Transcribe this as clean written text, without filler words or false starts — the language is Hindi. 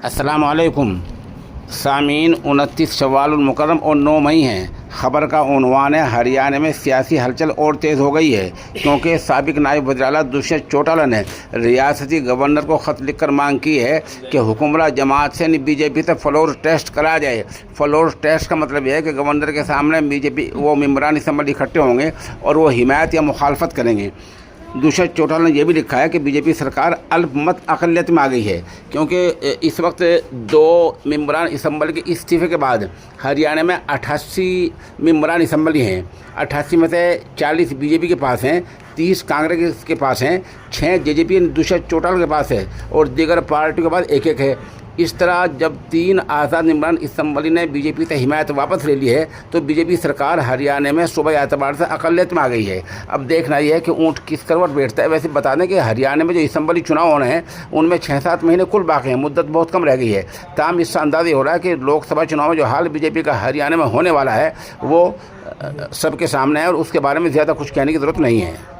अस्सलाम वालेकुम सामीन। 29 शव्वाल मुकर्रम और 9 मई हैं। ख़बर का उन्वान है, हरियाणा में सियासी हलचल और तेज़ हो गई है क्योंकि साबिक नायब वज़ीर-ए-आला दुष्यंत चौटाला ने रियासती गवर्नर को ख़त लिखकर मांग की है कि हुकूमत जमात से बीजेपी से फ्लोर टेस्ट कराया जाए। फ्लोर टेस्ट का मतलब यह है कि गवर्नर के सामने बीजेपी वो मेंबरान असम्बली इकट्ठे होंगे और वो हिमायत या मुखालफत करेंगे। दुष्यंत चौटाला ने यह भी लिखा है कि बीजेपी सरकार अल्पमत अक़लियत में आ गई है क्योंकि इस वक्त 2 मेंबरान असम्बली के इस्तीफ़े के बाद हरियाणा में 88 मेंबरान असम्बली हैं। 88 में से 40 बीजेपी के पास हैं, 30 कांग्रेस के पास हैं, 6 जेजेपी दुष्यंत चौटाला के पास है और दीगर पार्टियों के पास एक एक है। इस तरह जब 3 आज़ाद मेंबरान असम्बली ने बीजेपी से हिमायत वापस ले ली है तो बीजेपी सरकार हरियाणा में सुबह एतबार से अक़लियत में आ गई है। अब देखना यह है कि ऊँट किस करवट बैठता है। वैसे बता दें कि हरियाणा में जो असम्बली चुनाव होने हैं उनमें 6-7 महीने कुल बाकी हैं, मुद्दत बहुत कम रह गई है। ताहम इससे अंदाज़ा हो रहा है कि लोकसभा चुनाव में जो हाल बीजेपी का हरियाणा में होने वाला है वो सबके सामने है और उसके बारे में ज़्यादा कुछ कहने की ज़रूरत नहीं है।